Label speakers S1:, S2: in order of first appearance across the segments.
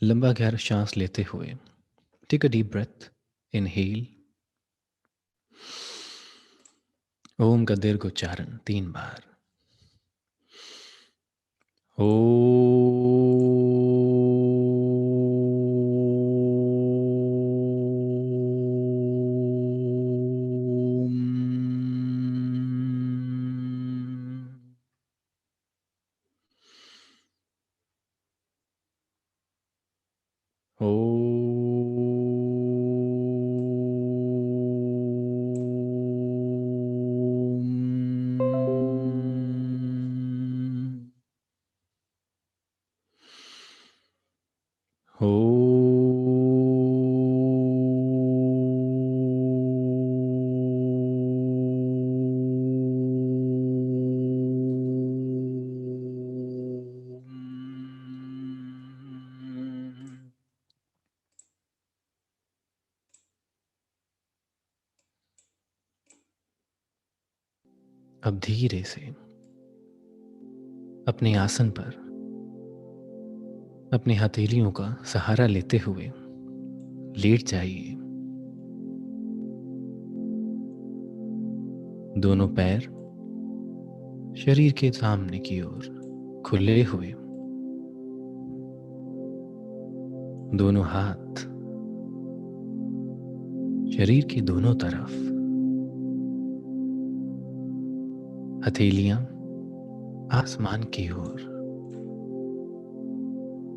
S1: लंबा गहरा सांस लेते हुए take a deep breath, inhale. Om का दीर्घ उच्चारण 3 बार। ओ अब धीरे से अपने आसन पर अपनी हथेलियों का सहारा लेते हुए लेट जाइए। दोनों पैर शरीर के सामने की ओर खुले हुए, दोनों हाथ शरीर की दोनों तरफ, हथेलियां आसमान की ओर,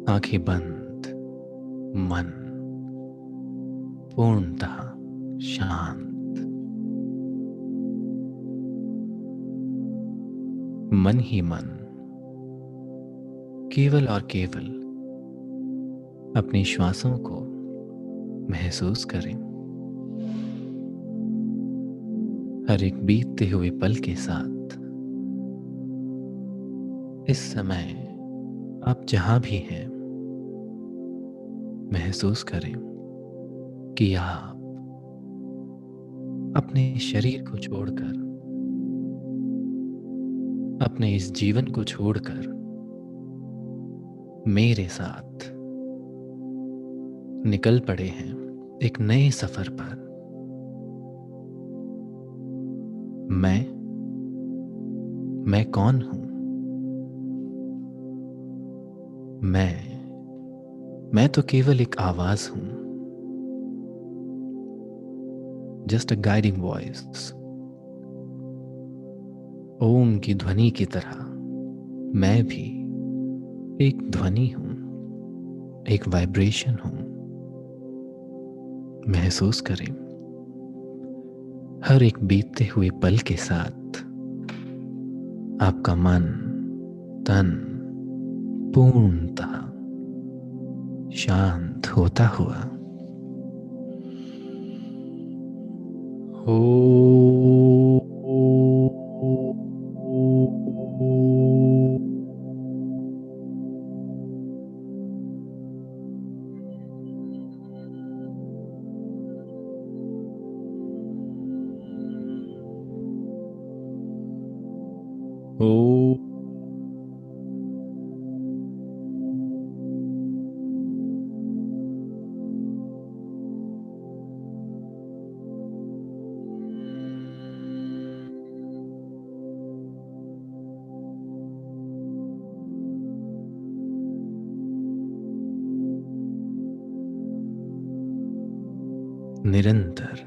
S1: आंखें बंद, मन पूर्णतः शांत। मन ही मन केवल और केवल अपनी श्वासों को महसूस करें। हर एक बीतते हुए पल के साथ इस समय आप जहां भी हैं, महसूस करें कि आप अपने शरीर को छोड़कर, अपने इस जीवन को छोड़कर मेरे साथ निकल पड़े हैं एक नए सफर पर। मैं कौन हूं? मैं तो केवल एक आवाज हूं, जस्ट अ गाइडिंग वॉइस। ओम की ध्वनि की तरह मैं भी एक ध्वनि हूं, एक वाइब्रेशन हूं। महसूस करें हर एक बीतते हुए पल के साथ आपका मन तन पूर्णतः शांत होता हुआ। निरंतर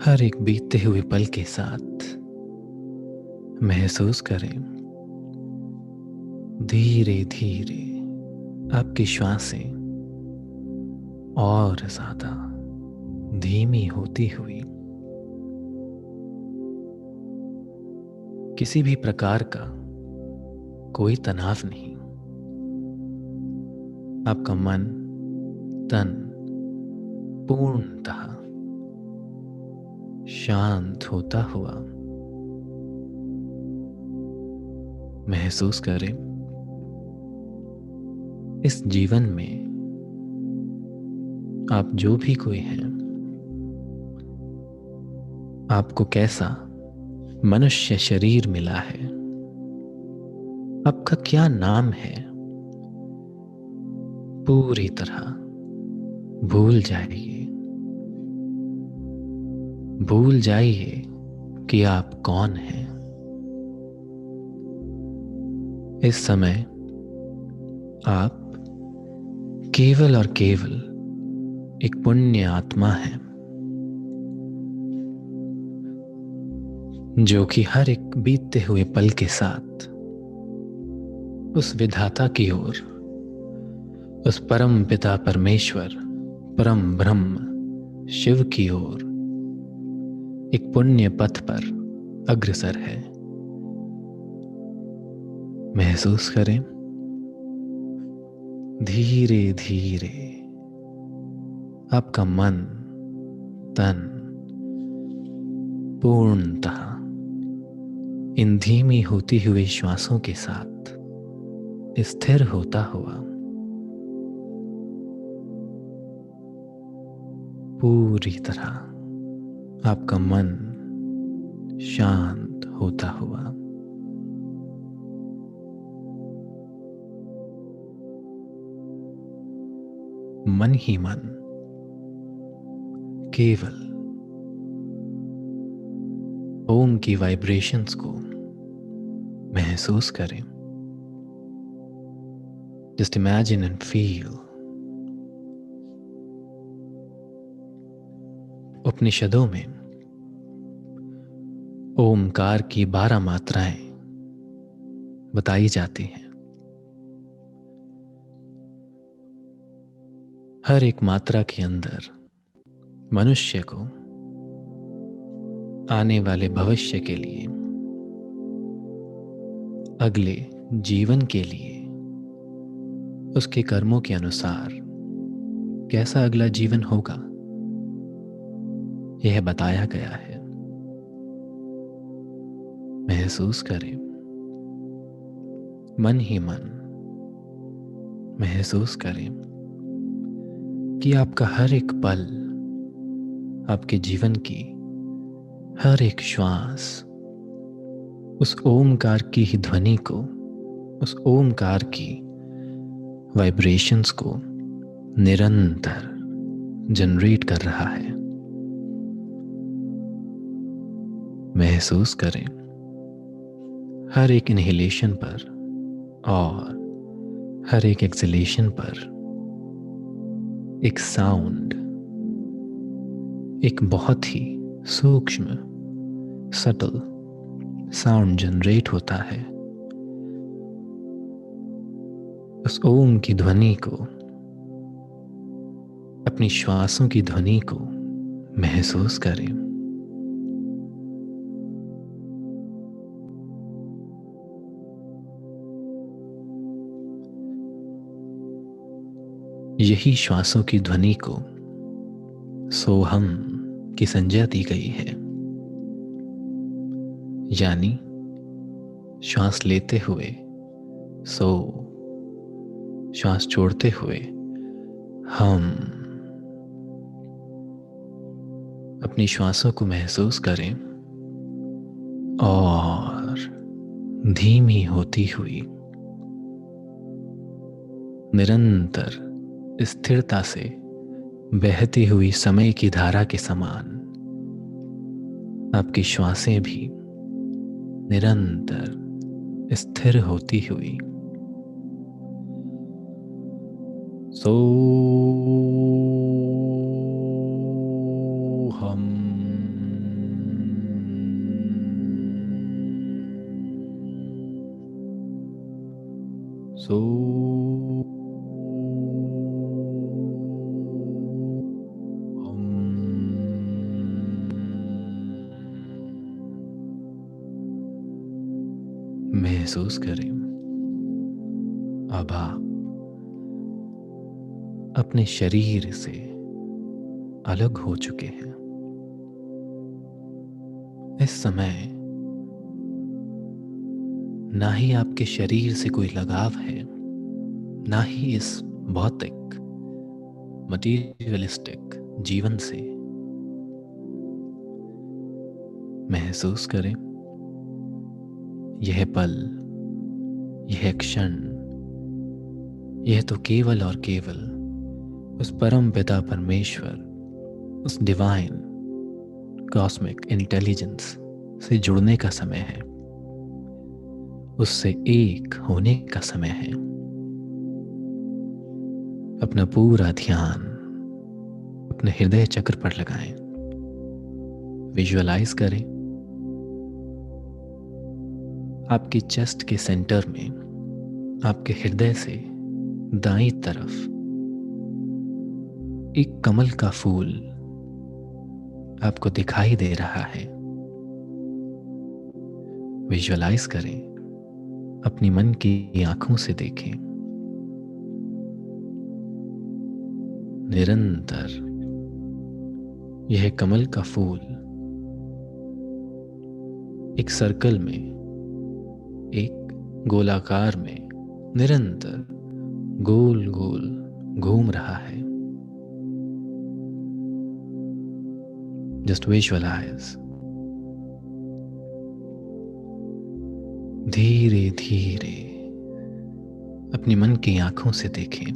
S1: हर एक बीतते हुए पल के साथ महसूस करें धीरे धीरे आपकी श्वासें और ज्यादा धीमी होती हुई। किसी भी प्रकार का कोई तनाव नहीं, आपका मन तन पूर्णतः शांत होता हुआ। महसूस करें इस जीवन में आप जो भी कोई हैं, आपको कैसा मनुष्य शरीर मिला है, आपका क्या नाम है, पूरी तरह भूल जाइए। भूल जाइए कि आप कौन हैं। इस समय आप केवल और केवल एक पुण्य आत्मा है, जो कि हर एक बीतते हुए पल के साथ उस विधाता की ओर, उस परम पिता परमेश्वर, परम ब्रह्म शिव की ओर एक पुण्य पथ पर अग्रसर है। महसूस करें, धीरे धीरे आपका मन तन पूर्णतः इन धीमी होती हुई श्वासों के साथ स्थिर होता हुआ पूरी तरह आपका मन शांत होता हुआ मन ही मन केवल ओम की वाइब्रेशंस को महसूस करें। Just imagine and feel. उपनिषदों में ओमकार की 12 मात्राएं बताई जाती हैं। हर एक मात्रा के अंदर मनुष्य को आने वाले भविष्य के लिए, अगले जीवन के लिए, उसके कर्मों के अनुसार कैसा अगला जीवन होगा, यह बताया गया है। महसूस करें, मन ही मन महसूस करें कि आपका हर एक पल, आपके जीवन की हर एक श्वास उस ओमकार की ही ध्वनि को, उस ओमकार की वाइब्रेशंस को निरंतर जनरेट कर रहा है। महसूस करें, हर एक इनहेलेशन पर और हर एक एक्सहेलेशन पर एक साउंड, एक बहुत ही सूक्ष्म सटल साउंड जनरेट होता है। उस ओम की ध्वनि को, अपनी श्वासों की ध्वनि को महसूस करें। यही श्वासों की ध्वनि को सोहम की संज्ञा दी गई है, यानी श्वास लेते हुए सो, श्वास छोड़ते हुए हम। अपनी श्वासों को महसूस करें और धीमी होती हुई निरंतर स्थिरता से बहती हुई समय की धारा के समान आपकी श्वासें भी निरंतर स्थिर होती हुई हम महसूस करें, अब आप अपने शरीर से अलग हो चुके हैं। इस समय ना ही आपके शरीर से कोई लगाव है, ना ही इस भौतिक मटीरियलिस्टिक जीवन से। महसूस करें, यह पल, यह क्षण यह तो केवल और केवल उस परम पिता परमेश्वर, उस डिवाइन कॉस्मिक इंटेलिजेंस से जुड़ने का समय है, उससे एक होने का समय है। अपना पूरा ध्यान अपने हृदय चक्र पर लगाएं। विजुअलाइज करें आपके चेस्ट के सेंटर में, आपके हृदय से दाईं तरफ एक कमल का फूल आपको दिखाई दे रहा है। विजुअलाइज करें, अपनी मन की आंखों से देखें। निरंतर यह कमल का फूल एक सर्कल में, एक गोलाकार में निरंतर गोल गोल घूम रहा है। Just visualise. धीरे धीरे अपनी मन की आंखों से देखें।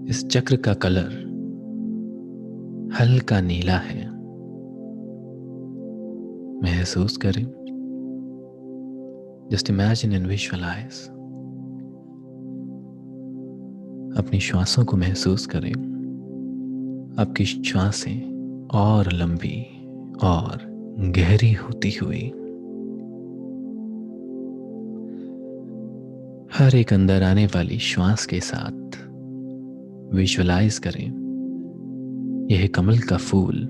S1: इस चक्र का कलर हल्का नीला है। महसूस करें। Just imagine and visualise. अपनी श्वासों को महसूस करें। आपकी श्वासें और लंबी और गहरी होती हुई। हर एक अंदर आने वाली श्वास के साथ विजुअलाइज करें, यह कमल का फूल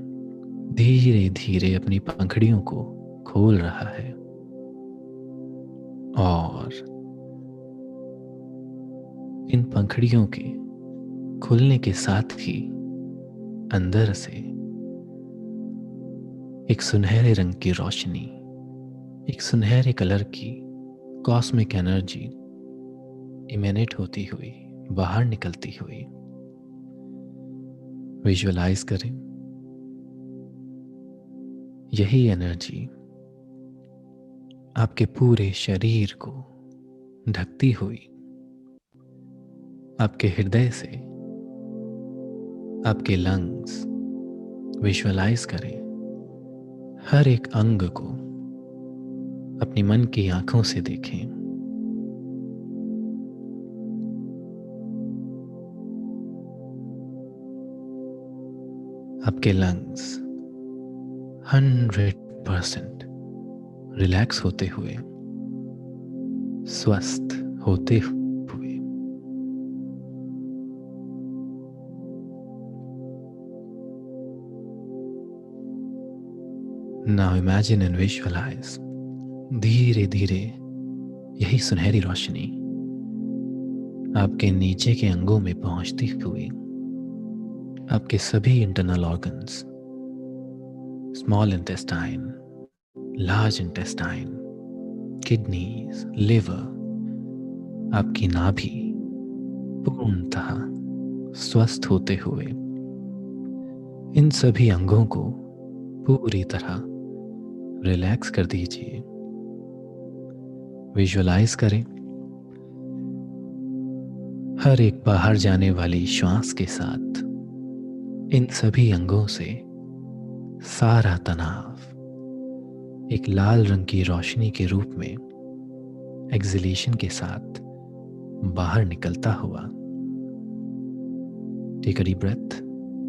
S1: धीरे धीरे अपनी पंखुड़ियों को खोल रहा है और इन पंखुड़ियों के खुलने के साथ ही अंदर से एक सुनहरे रंग की रोशनी, एक सुनहरे कलर की कॉस्मिक एनर्जी इमेनेट होती हुई बाहर निकलती हुई। विजुअलाइज करें, यही एनर्जी आपके पूरे शरीर को ढकती हुई आपके हृदय से आपके लंग्स, विजुअलाइज करें, हर एक अंग को अपनी मन की आंखों से देखें। आपके लंग्स 100% रिलैक्स होते हुए, स्वस्थ होते हुए। Now imagine and visualise. धीरे धीरे यही सुनहरी रोशनी आपके नीचे के अंगों में पहुंचती हुई आपके सभी internal organs, small intestine, large intestine, kidneys, liver, आपकी नाभि पूर्णतः स्वस्थ होते हुए इन सभी अंगों को पूरी तरह रिलैक्स कर दीजिए। विजुअलाइज करें, हर एक बाहर जाने वाली श्वास के साथ इन सभी अंगों से सारा तनाव एक लाल रंग की रोशनी के रूप में एक्सहेलेशन के साथ बाहर निकलता हुआ। Take a deep breath,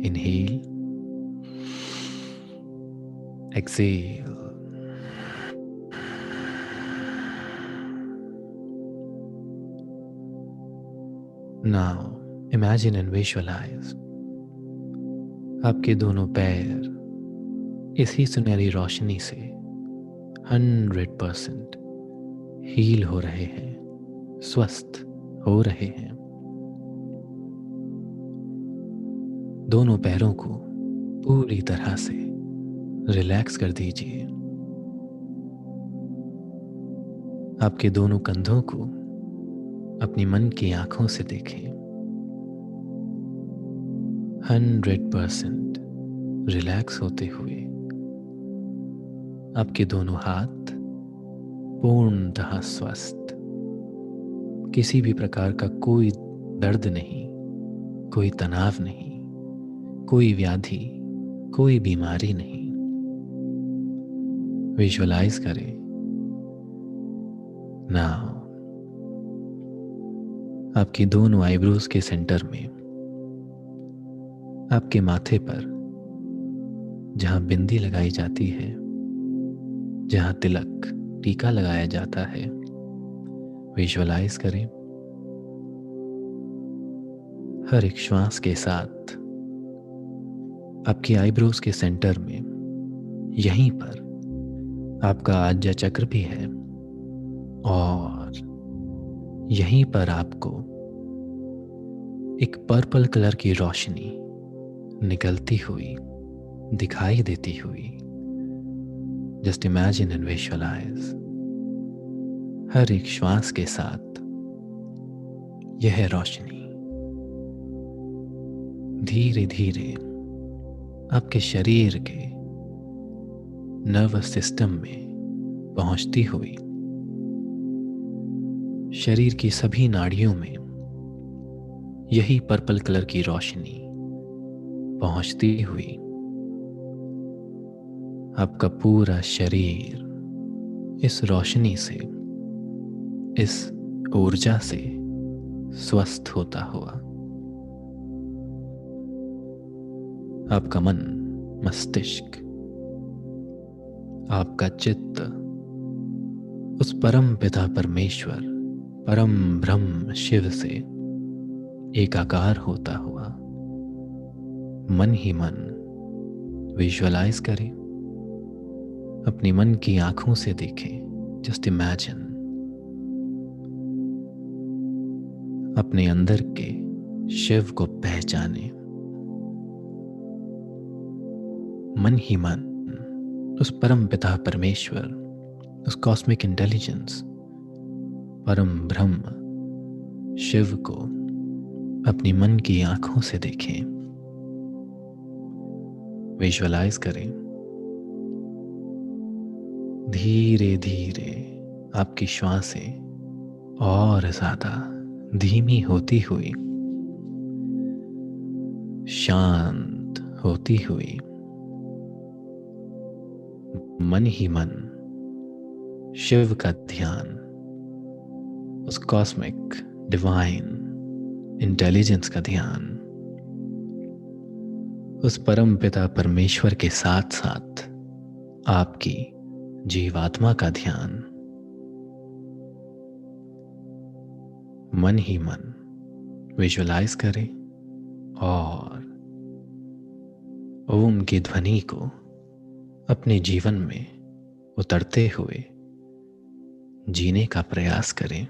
S1: inhale, exhale. Now imagine and visualize आपके दोनों पैर इसी सुनहरी रोशनी से 100% हील हो रहे हैं, स्वस्थ हो रहे हैं। दोनों पैरों को पूरी तरह से रिलैक्स कर दीजिए। आपके दोनों कंधों को अपनी मन की आंखों से देखें। 100% रिलैक्स होते हुए आपके दोनों हाथ पूर्णतः स्वस्थ, किसी भी प्रकार का कोई दर्द नहीं, कोई तनाव नहीं, कोई व्याधि, कोई बीमारी नहीं। विजुअलाइज करें। नाउ आपकी दोनों आईब्रोज के सेंटर में, आपके माथे पर जहां बिंदी लगाई जाती है, जहां तिलक टीका लगाया जाता है, विजुअलाइज करें। हर एक श्वास के साथ आपकी आईब्रोज के सेंटर में, यहीं पर आपका आज्ञा चक्र भी है और यहीं पर आपको एक पर्पल कलर की रोशनी निकलती हुई दिखाई देती हुई। Just imagine and visualise. हर एक श्वास के साथ यह रोशनी धीरे धीरे आपके शरीर के नर्वस सिस्टम में पहुंचती हुई, शरीर की सभी नाड़ियों में यही पर्पल कलर की रोशनी पहुंचती हुई आपका पूरा शरीर इस रोशनी से, इस ऊर्जा से स्वस्थ होता हुआ, आपका मन, मस्तिष्क, आपका चित्त उस परम पिता परमेश्वर, परम ब्रह्म शिव से एकाकार होता हुआ मन ही मन विजुअलाइज करें। अपनी मन की आंखों से देखें। Just imagine. अपने अंदर के शिव को पहचाने। मन ही मन उस परम पिता परमेश्वर, उस कॉस्मिक इंटेलिजेंस, परम ब्रह्म शिव को अपनी मन की आंखों से देखें। विजुअलाइज करें। धीरे धीरे आपकी श्वासें और ज्यादा धीमी होती हुई, शांत होती हुई, मन ही मन शिव का ध्यान, उस कॉस्मिक डिवाइन इंटेलिजेंस का ध्यान, उस परम पिता परमेश्वर के साथ साथ आपकी जीवात्मा का ध्यान, मन ही मन विजुअलाइज करें और ओम की ध्वनि को अपने जीवन में उतरते हुए जीने का प्रयास करें।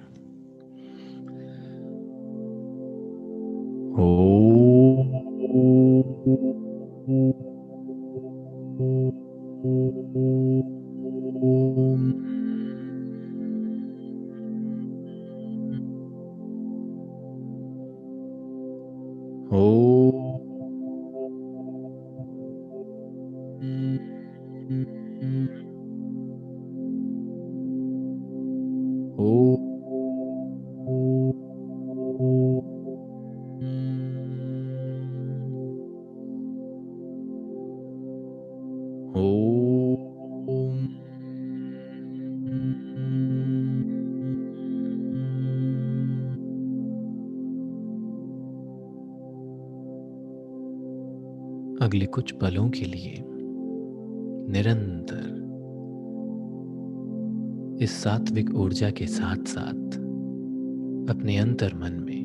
S1: अगले कुछ पलों के लिए निरंतर इस सात्विक ऊर्जा के साथ साथ अपने अंतर मन में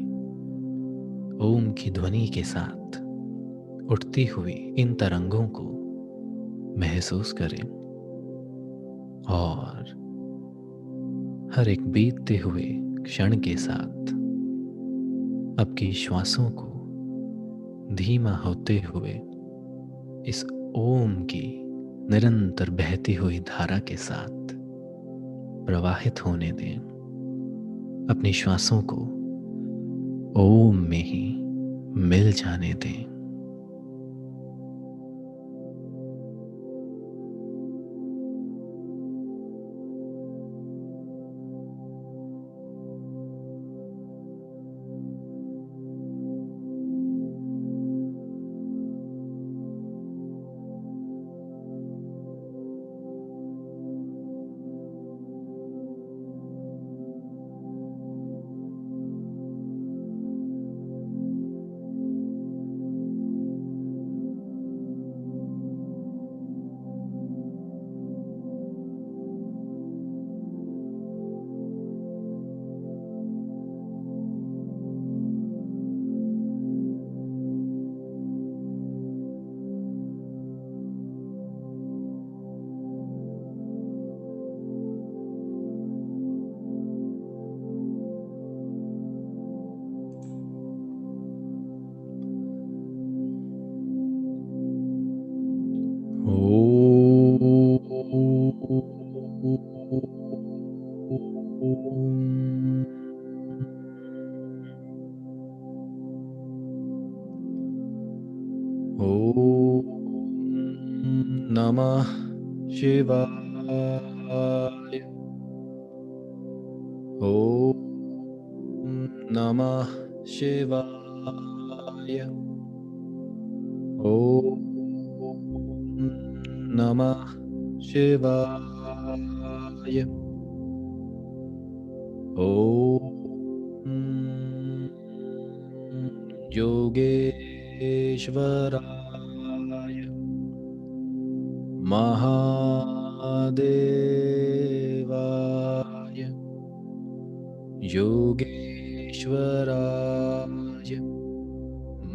S1: ओम की ध्वनि के साथ उठती हुई इन तरंगों को महसूस करें और हर एक बीतते हुए क्षण के साथ आपकी श्वासों को धीमा होते हुए इस ओम की निरंतर बहती हुई धारा के साथ प्रवाहित होने दें। अपनी श्वासों को ओम में ही मिल जाने दें। नमः शिवाय। ॐ नमः शिवाय। ॐ नमः शिवाय। ॐ योगेश्वराय महादेवाय। योगेश्वराय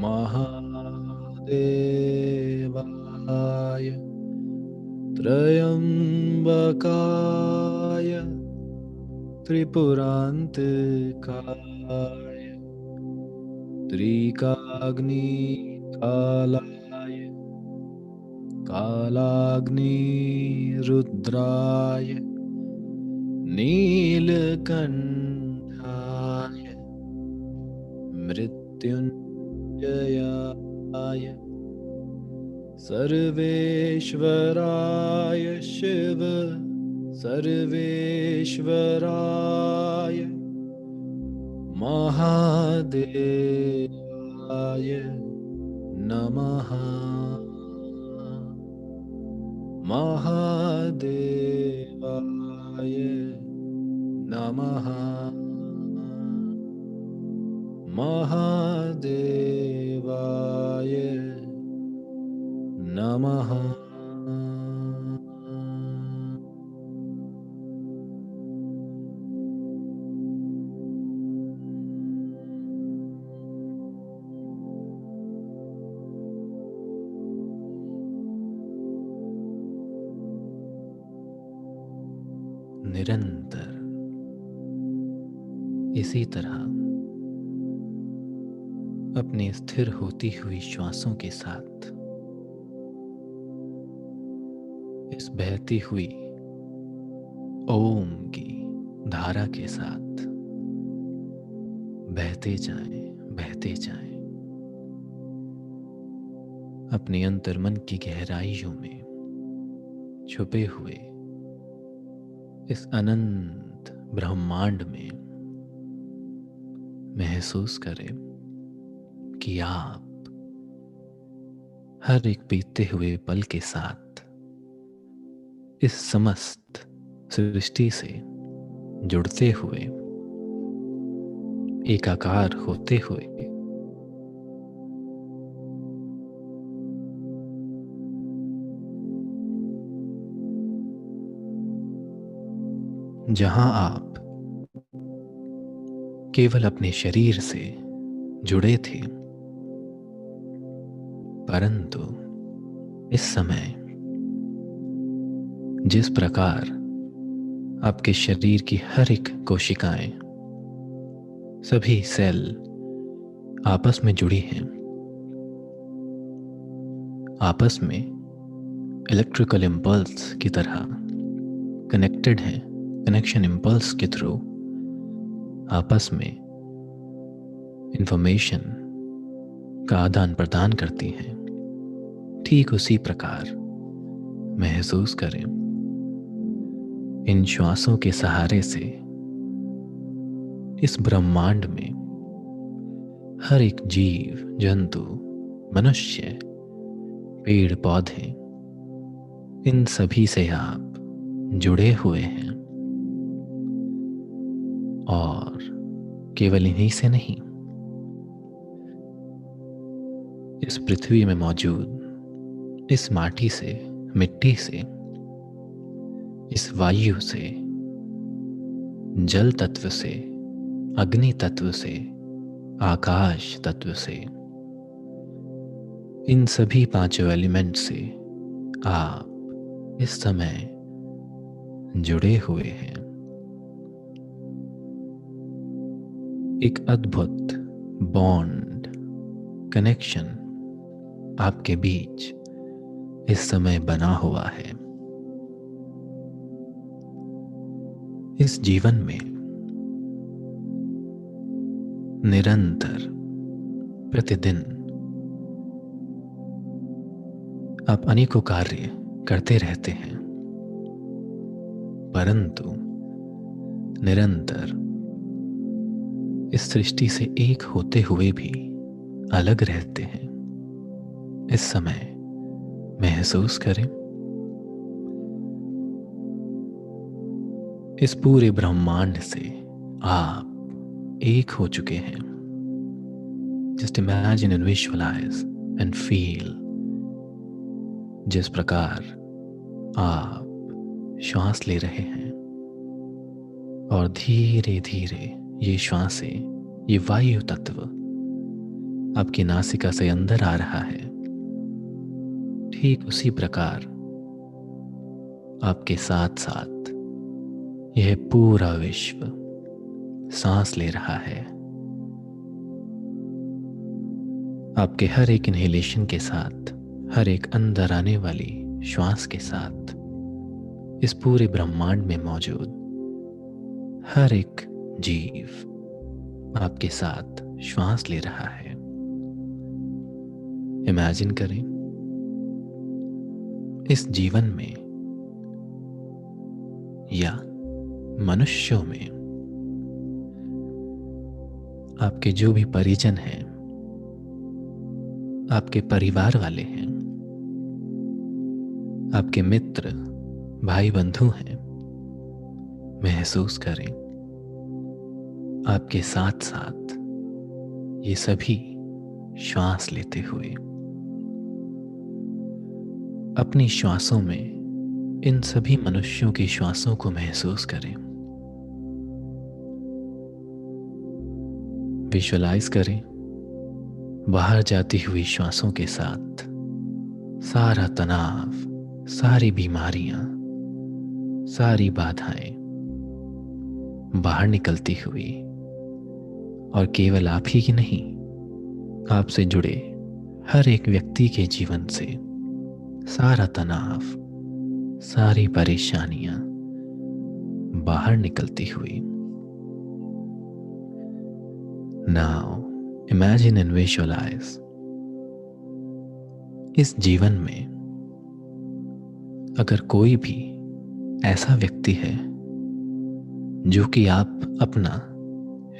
S1: महादेवाय। त्र्यम्बकाय त्रिपुरान्तकाय त्रिकाग्निकालाय कालाग्निरुद्राय नीलकण्ठाय मृत्युञ्जयाय सर्वेश्वराय शिव सर्वेश्वराय महादेवाय नमः। महादेवाय नमः। महादेवाय नमः। निरंतर इसी तरह अपनी स्थिर होती हुई श्वासों के साथ इस बहती हुई ओम की धारा के साथ बहते जाएं, बहते जाएं। अपने अंतर्मन की गहराइयों में छुपे हुए इस अनंत ब्रह्मांड में महसूस करें कि आप हर एक बीतते हुए पल के साथ इस समस्त सृष्टि से जुड़ते हुए एकाकार होते हुए जहां आप केवल अपने शरीर से जुड़े थे, परंतु इस समय जिस प्रकार आपके शरीर की हर एक कोशिकाएं, सभी सेल आपस में जुड़ी हैं, आपस में इलेक्ट्रिकल इम्पल्स की तरह कनेक्टेड हैं, कनेक्शन इम्पल्स के थ्रू आपस में इंफॉर्मेशन का आदान प्रदान करती हैं, ठीक उसी प्रकार महसूस करें इन श्वासों के सहारे से इस ब्रह्मांड में हर एक जीव, जंतु, मनुष्य, पेड़ पौधे, इन सभी से आप जुड़े हुए हैं। और केवल इन्हीं से नहीं, इस पृथ्वी में मौजूद इस माटी से, मिट्टी से, इस वायु से, जल तत्व से, अग्नि तत्व से, आकाश तत्व से, इन सभी पांचों एलिमेंट से आप इस समय जुड़े हुए हैं। एक अद्भुत बॉन्ड, कनेक्शन आपके बीच इस समय बना हुआ है। इस जीवन में निरंतर प्रतिदिन आप अनेकों कार्य करते रहते हैं, परंतु निरंतर इस सृष्टि से एक होते हुए भी अलग रहते हैं। इस समय महसूस करें, इस पूरे ब्रह्मांड से आप एक हो चुके हैं। Just imagine and visualise and feel जिस प्रकार आप श्वास ले रहे हैं और धीरे धीरे ये श्वासें, ये वायु तत्व आपकी नासिका से अंदर आ रहा है, ठीक उसी प्रकार आपके साथ साथ यह पूरा विश्व सांस ले रहा है। आपके हर एक इनहेलेशन के साथ, हर एक अंदर आने वाली श्वास के साथ इस पूरे ब्रह्मांड में मौजूद हर एक जीव आपके साथ श्वास ले रहा है। इमेजिन करें, इस जीवन में या मनुष्यों में आपके जो भी परिजन हैं, आपके परिवार वाले हैं, आपके मित्र, भाई बंधु हैं, महसूस करें आपके साथ साथ ये सभी श्वास लेते हुए। अपनी श्वासों में इन सभी मनुष्यों की श्वासों को महसूस करें। विजुअलाइज करें बाहर जाती हुई श्वासों के साथ सारा तनाव, सारी बीमारियां, सारी बाधाएं बाहर निकलती हुई, और केवल आप ही की नहीं, आपसे जुड़े हर एक व्यक्ति के जीवन से सारा तनाव, सारी परेशानियां बाहर निकलती हुई। नाउ इमेजिन एंड विजुअलाइज, इस जीवन में अगर कोई भी ऐसा व्यक्ति है जो कि आप अपना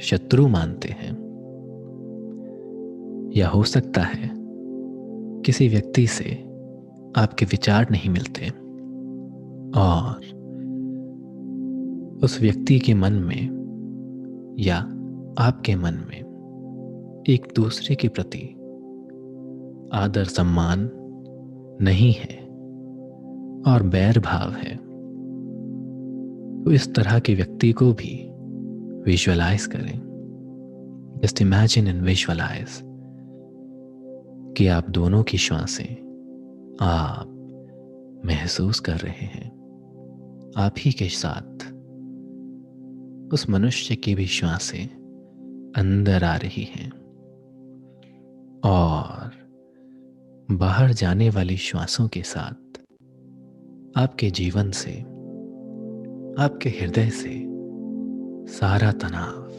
S1: शत्रु मानते हैं, या हो सकता है किसी व्यक्ति से आपके विचार नहीं मिलते और उस व्यक्ति के मन में या आपके मन में एक दूसरे के प्रति आदर सम्मान नहीं है और बैर भाव है, तो इस तरह के व्यक्ति को भी विजुअलाइज करें। जस्ट इमेजिन एंड विजुअलाइज कि आप दोनों की श्वासें आप महसूस कर रहे हैं। आप ही के साथ उस मनुष्य की भी श्वासें अंदर आ रही हैं और बाहर जाने वाली श्वासों के साथ आपके जीवन से, आपके हृदय से सारा तनाव,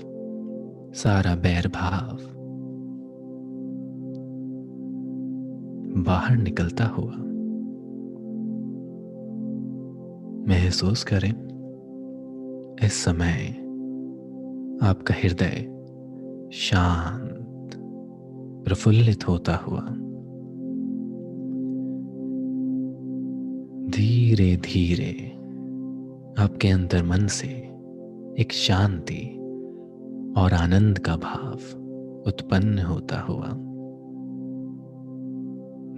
S1: सारा बैर भाव बाहर निकलता हुआ महसूस करें। इस समय आपका हृदय शांत, प्रफुल्लित होता हुआ धीरे धीरे आपके अंतर मन से एक शांति और आनंद का भाव उत्पन्न होता हुआ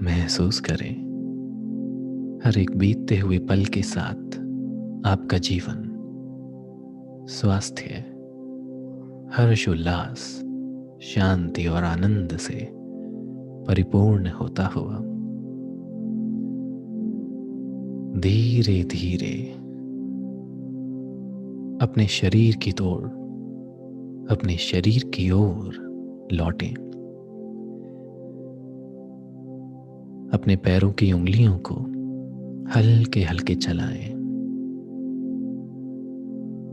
S1: महसूस करें। हर एक बीतते हुए पल के साथ आपका जीवन स्वास्थ्य, हर्ष, उल्लास, शांति और आनंद से परिपूर्ण होता हुआ धीरे धीरे अपने शरीर की ओर, अपने शरीर की ओर लौटें। अपने पैरों की उंगलियों को हल्के हल्के चलाएं।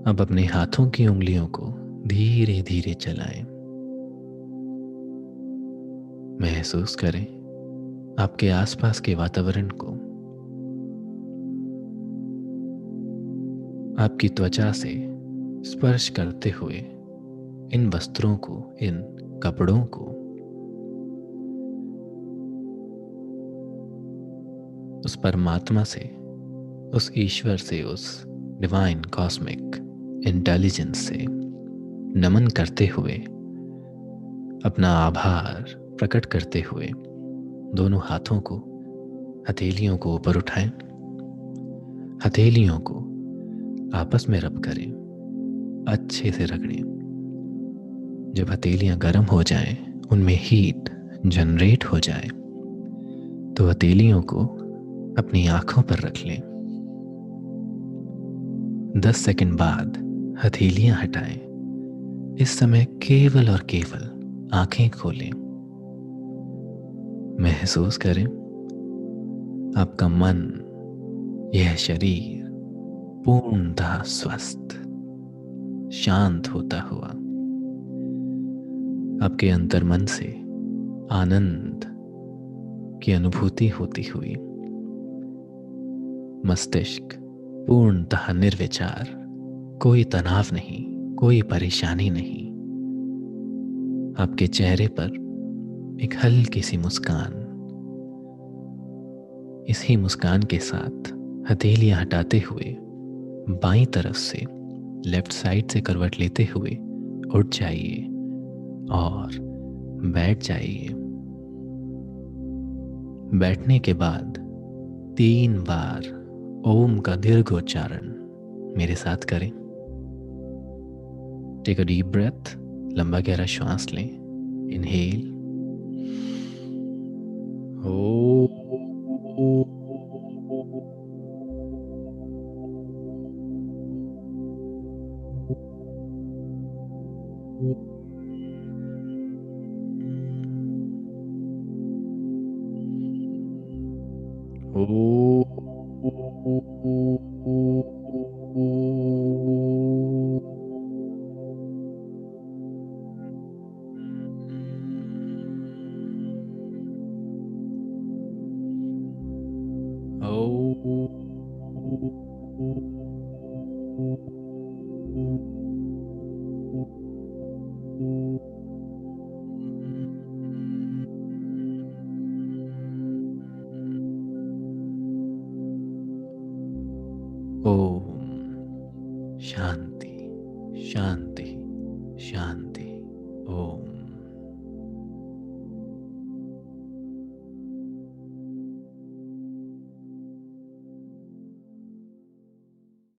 S1: अब अपने हाथों की उंगलियों को धीरे धीरे चलाएं। महसूस करें आपके आसपास के वातावरण को। आपकी त्वचा से स्पर्श करते हुए इन वस्त्रों को, इन कपड़ों को, उस परमात्मा से, उस ईश्वर से, उस डिवाइन कॉस्मिक इंटेलिजेंस से नमन करते हुए, अपना आभार प्रकट करते हुए दोनों हाथों को, हथेलियों को ऊपर उठाएं, हथेलियों को आपस में रब करें, अच्छे से रगड़ें। जब हथेलियां गर्म हो जाएं, उनमें हीट जनरेट हो जाए, तो हथेलियों को अपनी आंखों पर रख लें। 10 सेकंड बाद हथेलियां हटाएं। इस समय केवल और केवल आंखें खोलें। महसूस करें आपका मन, यह शरीर पूर्णतः स्वस्थ, शांत होता हुआ। आपके अंतर्मन से आनंद की अनुभूति होती हुई। मस्तिष्क पूर्णतः निर्विचार, कोई तनाव नहीं, कोई परेशानी नहीं। आपके चेहरे पर एक हल्की सी मुस्कान। इसी मुस्कान के साथ हथेलियां हटाते हुए बाईं तरफ से, लेफ्ट साइड से करवट लेते हुए उठ जाइए और बैठ जाइए। बैठने के बाद 3 बार ओम का दीर्घोच्चारण मेरे साथ करें। टेक अ डीप ब्रेथ, लंबा गहरा श्वास लें। इनहेल, ओम शांति, शांति, शांति। ओम।